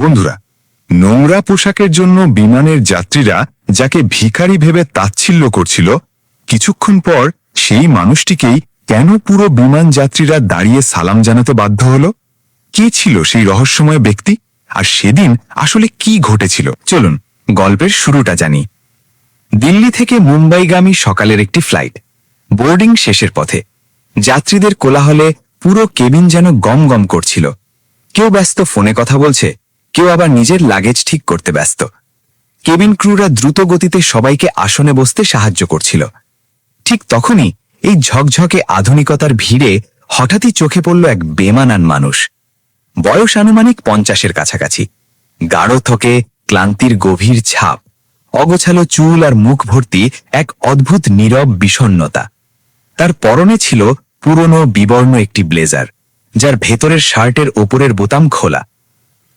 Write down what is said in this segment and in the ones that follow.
বন্ধুরা, নোংরা পোশাকের জন্য বিমানের যাত্রীরা যাকে ভিখারি ভেবে তাচ্ছিল্য করছিল, কিছুক্ষণ পর সেই মানুষটিকেই কেন পুরো বিমান যাত্রীরা দাঁড়িয়ে সালাম জানাতে বাধ্য হল? কে ছিল সেই রহস্যময় ব্যক্তি, আর সেদিন আসলে কি ঘটেছিল? চলুন গল্পের শুরুটা জানি। দিল্লি থেকে মুম্বাইগামী সকালের একটি ফ্লাইট, বোর্ডিং শেষের পথে। যাত্রীদের কোলাহলে পুরো কেবিন যেন গম গম করছিল। কেউ ব্যস্ত ফোনে কথা বলছে, কেউ আবার নিজের লাগেজ ঠিক করতে ব্যস্ত। কেবিন ক্রুরা দ্রুত গতিতে সবাইকে আসনে বসতে সাহায্য করছিল। ঠিক তখনই এই ঝকঝকে আধুনিকতার ভিড়ে হঠাৎই চোখে পড়ল এক বেমানান মানুষ। বয়স আনুমানিক 50-এর কাছাকাছি, গাঢ় থকে ক্লান্তির গভীর ছাপ, অগোছালো চুল আর মুখ ভর্তি এক অদ্ভুত নীরব বিষণ্ণতা। তার পরনে ছিল পুরনো বিবর্ণ একটি ব্লেজার, যার ভেতরের শার্টের ওপরের বোতাম খোলা।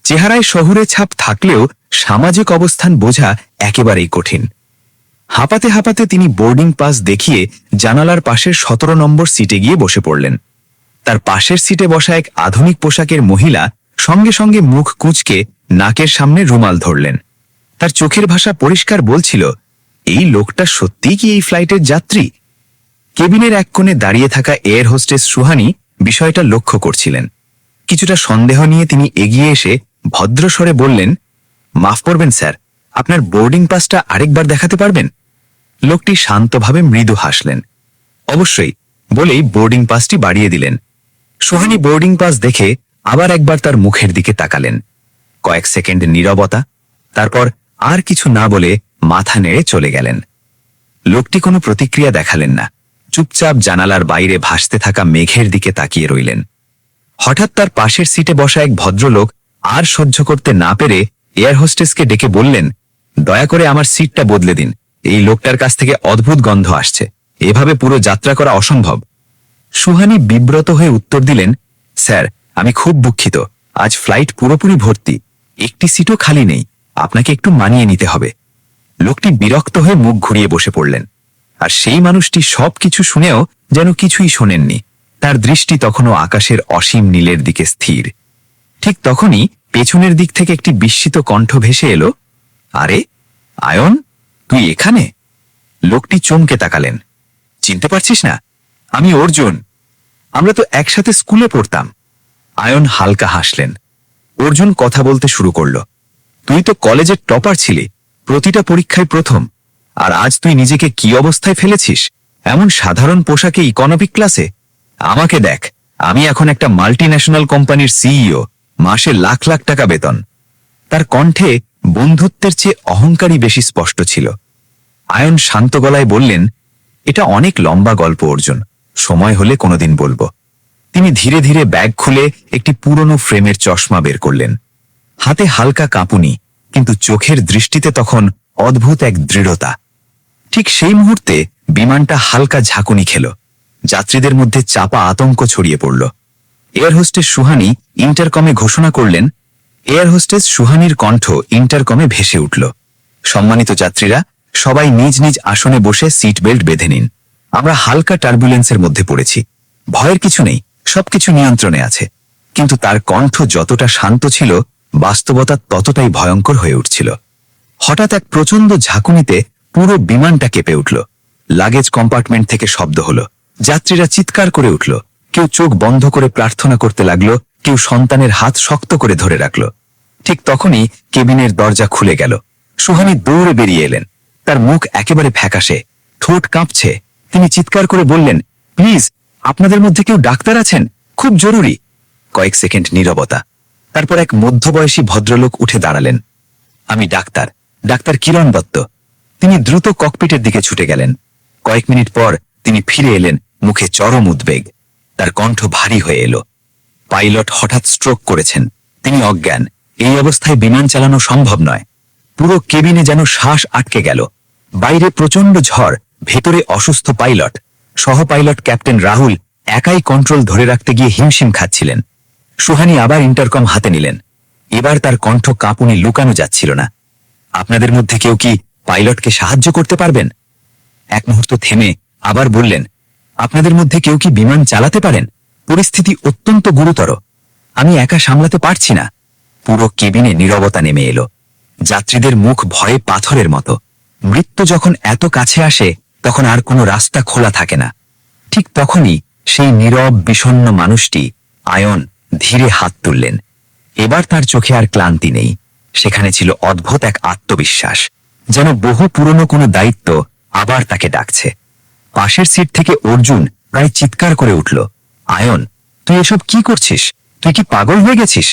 চেহারায় শহুরে ছাপ থাকলেও সামাজিক অবস্থান বোঝা একেবারেই কঠিন। হাঁপাতে হাঁপাতে তিনি বোর্ডিং পাস দেখিয়ে জানালার পাশের 17 নম্বর সিটে গিয়ে বসে পড়লেন। তার পাশের সিটে বসা এক আধুনিক পোশাকের মহিলা সঙ্গে সঙ্গে মুখ কুঁচকে নাকের সামনে রুমাল ধরলেন। তার চোখের ভাষা পরিষ্কার বলছিল, এই লোকটা সত্যিই কি এই ফ্লাইটের যাত্রী? কেবিনের এক কোণে দাঁড়িয়ে থাকা এয়ার হোস্টেস সুহানি বিষয়টা লক্ষ্য করছিলেন। কিছুটা সন্দেহ নিয়ে তিনি এগিয়ে এসে ভদ্রস্বরে বললেন, মাফ করবেন স্যার, আপনার বোর্ডিং পাসটা আরেকবার দেখাতে পারবেন? লোকটি শান্তভাবে মৃদু হাসলেন। অবশ্যই, বলেই বোর্ডিং পাসটি বাড়িয়ে দিলেন। সুহানি বোর্ডিং পাস দেখে আবার একবার তার মুখের দিকে তাকালেন। কয়েক সেকেন্ড নীরবতা, তারপর আর কিছু না বলে মাথা নেড়ে চলে গেলেন। লোকটি কোনো প্রতিক্রিয়া দেখালেন না, চুপচাপ জানালার বাইরে ভাসতে থাকা মেঘের দিকে তাকিয়ে রইলেন। হঠাৎ তার পাশের সিটে বসা এক ভদ্রলোক আর সহ্য করতে না পেরে এয়ার হোস্টেসকে ডেকে বললেন, দয়া করে আমার সিটটা বদলে দিন, এই লোকটার কাছ থেকে অদ্ভুত গন্ধ আসছে, এভাবে পুরো যাত্রা করা অসম্ভব। সুহানি বিব্রত হয়ে উত্তর দিলেন, স্যার, আমি খুব দুঃখিত, আজ ফ্লাইট পুরোপুরি ভর্তি, একটি সিটও খালি নেই, আপনাকে একটু মানিয়ে নিতে হবে। লোকটি বিরক্ত হয়ে মুখ ঘুরিয়ে বসে পড়লেন। আর সেই মানুষটি সবকিছু শুনেও যেন কিছুই শোনেননি। তার দৃষ্টি তখনও আকাশের অসীম নীলের দিকে স্থির। ঠিক তখনই পেছনের দিক থেকে একটি বিস্মিত কণ্ঠ ভেসে এলো, আরে আয়ন, তুই এখানে? লোকটি চমকে তাকালেন। চিনতে পারছিস না? আমি অর্জুন, আমরা তো একসাথে স্কুলে পড়তাম। আয়ন হালকা হাসলেন। অর্জুন কথা বলতে শুরু করল, তুই তো কলেজের টপার ছিলি, প্রতিটা পরীক্ষায় প্রথম, আর আজ তুই নিজেকে কি অবস্থায় ফেলেছিস, এমন সাধারণ পোশাকে ইকোনমিক ক্লাসে? আমাকে দেখ, আমি এখন একটা মাল্টিন্যাশনাল কোম্পানির সিইও, মাসে লাখ লাখ টাকা বেতন। তার কণ্ঠে বন্ধুত্বের চেয়ে অহংকারই বেশি স্পষ্ট ছিল। আয়ন শান্ত গলায় বললেন, এটা অনেক লম্বা গল্প অর্জুন, সময় হলে কোনোদিন বলবো। তিনি ধীরে ধীরে ব্যাগ খুলে একটি পুরনো ফ্রেমের চশমা বের করলেন। হাতে হালকা কাঁপুনি, কিন্তু চোখের দৃষ্টিতে তখন অদ্ভুত এক দৃঢ়তা। ঠিক সেই মুহূর্তে বিমানটা হালকা ঝাঁকুনি খেল। যাত্রীদের মধ্যে চাপা আতঙ্ক ছড়িয়ে পড়ল। এয়ার হোস্টেস সুহানি ইন্টারকমে ঘোষণা করলেন। এয়ার হোস্টেস সুহানির কণ্ঠ ইন্টারকমে ভেসে উঠল, সম্মানিত যাত্রীরা, সবাই নিজ নিজ আসনে বসে সিট বেল্ট বেঁধে নিন। আমরা হালকা টার্বুলেন্সের মধ্যে পড়েছি, ভয়ের কিছু নেই, সবকিছু নিয়ন্ত্রণে আছে। কিন্তু তার কণ্ঠ যতটা শান্ত ছিল, বাস্তবতা ততটাই ভয়ঙ্কর হয়ে উঠছিল। হঠাৎ এক প্রচণ্ড ঝাঁকুনিতে পুরো বিমানটা কেঁপে উঠল। লাগেজ কম্পার্টমেন্ট থেকে শব্দ হলো, যাত্রীরা চিৎকার করে উঠল, কেউ চোখ বন্ধ করে প্রার্থনা করতে লাগলো, কেউ সন্তানের হাত শক্ত করে ধরে রাখল। ঠিক তখনই কেবিনের দরজা খুলে গেল। সুহানি দৌড়ে বেরিয়ে এলেন। তার মুখ একেবারে ফ্যাকাশে, ঠোঁট কাঁপছে। তিনি চিৎকার করে বললেন, প্লিজ, আপনাদের মধ্যে কেউ ডাক্তার আছেন? খুব জরুরি। কয়েক সেকেন্ড নীরবতা, তারপর এক মধ্যবয়সী ভদ্রলোক উঠে দাঁড়ালেন। আমি ডাক্তার, ডাক্তার কিরণ দত্ত। তিনি দ্রুত ককপিটের দিকে ছুটে গেলেন। কয়েক মিনিট পর তিনি ফিরে এলেন, মুখে চরম উদ্বেগ। তার কণ্ঠ ভারী হয়ে এলো। পাইলট হঠাৎ স্ট্রোক করেছেন, তিনি অজ্ঞান, এই অবস্থায় বিমান চালানো সম্ভব নয়। পুরো কেবিনে যেন শ্বাস আটকে গেল। বাইরে প্রচণ্ড ঝড়, ভেতরে অসুস্থ পাইলট। সহ পাইলট ক্যাপ্টেন রাহুল একাই কন্ট্রোল ধরে রাখতে গিয়ে হিমশিম খাচ্ছিলেন। সুহানি আবার ইন্টারকম হাতে নিলেন। এবার তার কণ্ঠ কাঁপুনি লুকানো যাচ্ছিল না। আপনাদের মধ্যে কেউ কি পাইলটকে সাহায্য করতে পারবেন? এক মুহূর্ত থেমে আবার বললেন, আপনাদের মধ্যে কেউ কি বিমান চালাতে পারেন? পরিস্থিতি অত্যন্ত গুরুতর, আমি একা সামলাতে পারছি না। পুরো কেবিনে নীরবতা নেমে এলো। যাত্রীদের মুখ ভয়ে পাথরের মতো। মৃত্যু যখন এত কাছে আসে তখন আর কোনো রাস্তা খোলা থাকে না। ঠিক তখনই সেই নীরব বিষণ্ণ মানুষটি আয়ন ধীরে হাত তুললেন। এবার তার চোখে আর ক্লান্তি নেই, সেখানে ছিল অদ্ভুত এক আত্মবিশ্বাস, যেন বহু পুরনো কোনো দায়িত্ব আবার তাকে ডাকছে। পাশের সিট থেকে অর্জুন প্রায় চিৎকার করে উঠল, আয়ন, তুই এসব কি করছিস? তুই কি পাগল হয়ে গেছিস?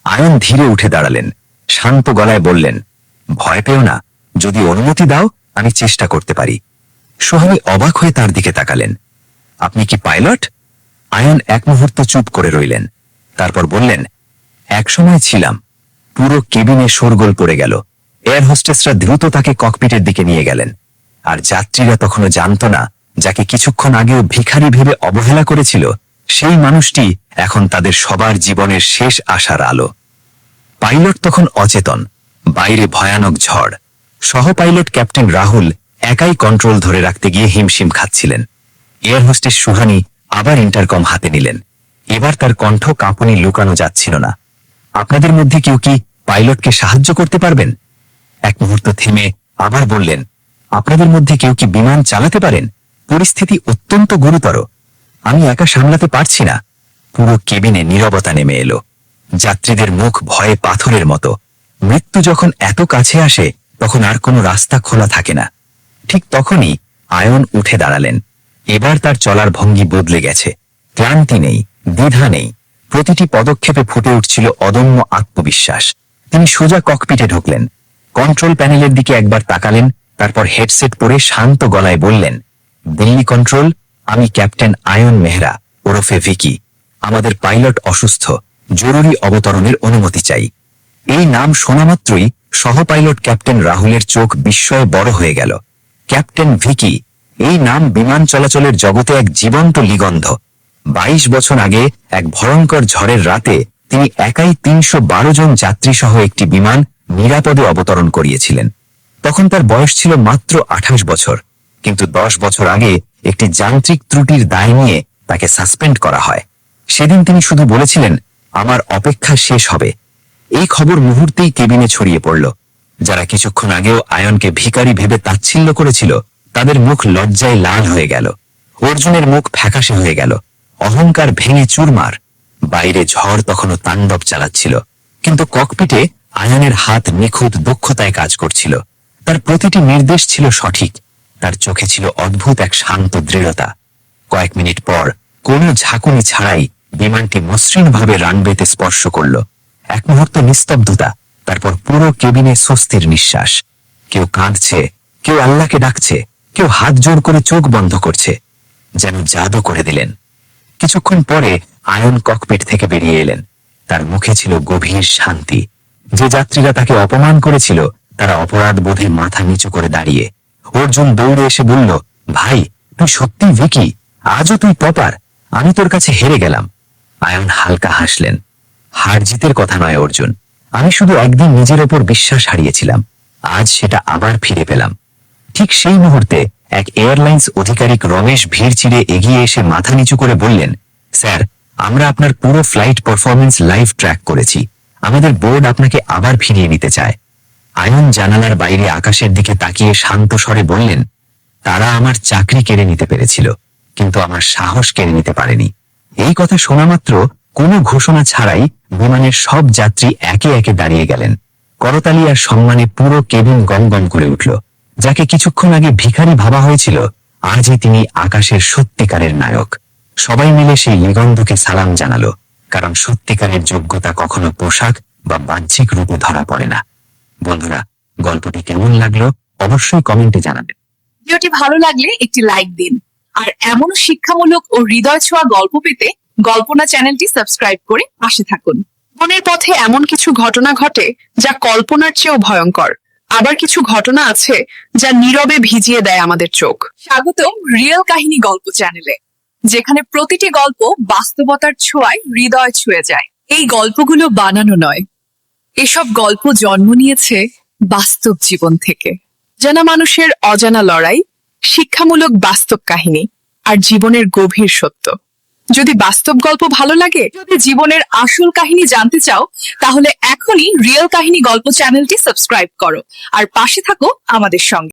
আয়ন ধীরে উঠে দাঁড়ালেন, শান্ত গলায় বললেন, ভয় পেও না, যদি অনুমতি দাও আমি চেষ্টা করতে পারি। সোহানী অবাক হয়ে তার দিকে তাকালেন। আপনি কি পাইলট? আয়ন এক মুহূর্ত চুপ করে রইলেন, তারপর বললেন, একসময় ছিলাম। পুরো কেবিনে শোরগোল পড়ে গেল। এয়ার হোস্টেসরা দ্রুত তাকে ককপিটের দিকে নিয়ে গেলেন। আর যাত্রীরা তখনও জানত না, যাকে কিছুক্ষণ আগেও ভিখারি ভেবে অবহেলা করেছিল, সেই মানুষটি এখন তাদের সবার জীবনের শেষ আশার আলো। পাইলট তখন অচেতন, বাইরে ভয়ানক ঝড়। সহ পাইলট ক্যাপ্টেন রাহুল একাই কন্ট্রোল ধরে রাখতে গিয়ে হিমশিম খাচ্ছিলেন। এয়ার হোস্টেস সুহানি আবার ইন্টারকম হাতে নিলেন। এবার তার কণ্ঠ কাঁপুনি লুকানো যাচ্ছিল না। আপনাদের মধ্যে কেউ কি পাইলটকে সাহায্য করতে পারবেন? এক মুহূর্ত থেমে আবার বললেন, আপনাদের মধ্যে কেউ কি বিমান চালাতে পারেন? পরিস্থিতি অত্যন্ত গুরুতর, আমি একা সামলাতে পারছি না। পুরো কেবিনে নীরবতা নেমে এলো। যাত্রীদের মুখ ভয়ে পাথরের মতো। মৃত্যু যখন এত কাছে আসে তখন আর কোনো রাস্তা খোলা থাকে না। ঠিক তখনই আয়ন উঠে দাঁড়ালেন। এবার তার চলার ভঙ্গি বদলে গেছে। ক্লান্তি নেই, দ্বিধা নেই, প্রতিটি পদক্ষেপে ফুটে উঠছিল অদম্য আত্মবিশ্বাস। তিনি সোজা ককপিটে ঢুকলেন, কন্ট্রোল প্যানেলের দিকে একবার তাকালেন, তারপর হেডসেট পরে শান্ত গলায় বললেন, দিল্লি কন্ট্রোল, আমি ক্যাপ্টেন আয়ন মেহরা ওরফে ভিকি। আমাদের পাইলট অসুস্থ, জরুরি অবতরণের অনুমতি চাই। এই নাম শোনা মাত্রই সহ পাইলট ক্যাপ্টেন রাহুলের চোখ বিস্ময়ে বড় হয়ে গেল। ক্যাপ্টেন ভিকি, এই নাম বিমান চলাচলের জগতে এক জীবন্ত লিগন্ধ। 22 বছর আগে এক ভয়ঙ্কর ঝড়ের রাতে তিনি একাই 312 জন যাত্রী সহ একটি বিমান নিরাপদে অবতরণ করিয়েছিলেন। তখন তার বয়স ছিল মাত্র 28 বছর, কিন্তু 10 বছর আগে একটি যান্ত্রিক ত্রুটির দায় নিয়ে তাকে সাসপেন্ড করা হয়। সেদিন তিনি শুধু বলেছিলেন, আমার অপেক্ষা শেষ হবে। এই খবর মুহূর্তেই কেবিনে ছড়িয়ে পড়ল। যারা কিছুক্ষণ আগেও আয়নকে ভিখারি ভেবে তাচ্ছিল্য করেছিল, তাদের মুখ লজ্জায় লাল হয়ে গেল। অর্জুনের মুখ ফ্যাকাশে হয়ে গেল, অহংকার ভেঙে চুরমার। বাইরে ঝড় তখনও তাণ্ডব চালাচ্ছিল, কিন্তু ককপিটে আয়নের হাত নিখুঁত দক্ষতায় কাজ করছিল। তার প্রতিটি নির্দেশ ছিল সঠিক। তার চোখে ছিল অদ্ভুত এক শান্ত দৃঢ়তা। কয়েক মিনিট পর কোনো ঝাঁকুনি ছাড়াই বিমানটি মসৃণভাবে রানওয়েতে স্পর্শ করল। এক মুহূর্ত নিস্তব্ধতা, তারপর পুরো কেবিনে স্বস্তির নিঃশ্বাস। কেউ কাঁদছে, কেউ আল্লাহকে ডাকছে, কেউ হাত জোর করে চোখ বন্ধ করছে, যেন জাদু করে দিলেন। কিছুক্ষণ পরে আয়ন ককপিট থেকে বেরিয়ে এলেন। তার মুখে ছিল গভীর শান্তি। যে যাত্রীরা তাকে অপমান করেছিল, তারা অপরাধ বোধে মাথা নিচু করে দাঁড়িয়ে। অর্জুন দৌড়ে এসে বলল, ভাই, তুই সত্যি ভিকি, আজও তুই টপার, আমি তোর কাছে হেরে গেলাম। আয়ন হালকা হাসলেন, হার জিতের কথা নয় অর্জুন, আমি শুধু একদিন নিজের ওপর বিশ্বাস হারিয়েছিলাম, আজ সেটা আবার ফিরে পেলাম। ঠিক সেই মুহূর্তে এক এয়ারলাইন্স আধিকারিক রমেশ ভিড় চিরে এগিয়ে এসে মাথা নিচু করে বললেন, স্যার, আমরা আপনার পুরো ফ্লাইট পারফরমেন্স লাইভ ট্র্যাক করেছি। আমাদের বোর্ড আপনাকে আবার ফিরিয়ে নিতে চায়। আয়ন জানালার বাইরে আকাশের দিকে তাকিয়ে শান্ত স্বরে বললেন, তারা আমার চাকরি কেড়ে নিতে পেরেছিল, কিন্তু আমার সাহস কেড়ে নিতে পারেনি। এই কথা শোনা মাত্র কোনো ঘোষণা ছাড়াই বিমানের সব যাত্রী একে একে দাঁড়িয়ে গেলেন। করতালি আর সম্মানে পুরো কেবিন গমগম করে উঠল। যাকে কিছুক্ষণ আগে ভিখারি ভাবা হয়েছিল, আজই তিনি আকাশের সত্যিকারের নায়ক। সবাই মিলে সেই নিগন্ধকে সালাম জানালো, কারণ সত্যিকারের যোগ্যতা কখনো পোশাক বা বাহ্যিক রূপে ধরা পড়ে না। বন্ধুরা, গল্পটি কেমন লাগলো অবশ্যই কমেন্টে জানাবেন। ভিডিওটি ভালো লাগলে একটি লাইক দিন, আর এমন শিক্ষামূলক ও হৃদয় ছোঁয়া গল্প পেতে গল্পনা চ্যানেলটি সাবস্ক্রাইব করে পাশে থাকুন। মনের পথে এমন কিছু ঘটনা ঘটে যা কল্পনার চেয়েও ভয়ঙ্কর, আবার কিছু ঘটনা আছে যা নীরবে ভিজিয়ে দেয় আমাদের চোখ। স্বাগতম রিয়েল কাহিনী গল্প চ্যানেলে, যেখানে প্রতিটি গল্প বাস্তবতার ছোঁয়ায় হৃদয় ছুঁয়ে যায়। এই গল্পগুলো বানানো নয়, এসব গল্প জন্ম নিয়েছে বাস্তব জীবন থেকে। জানা মানুষের অজানা লড়াই, শিক্ষামূলক বাস্তব কাহিনী আর জীবনের গভীর সত্য। যদি বাস্তব গল্প ভালো লাগে, যদি জীবনের আসল কাহিনী জানতে চাও, তাহলে এখনই রিয়েল কাহিনী গল্প চ্যানেলটি সাবস্ক্রাইব করো আর পাশে থাকো আমাদের সঙ্গে।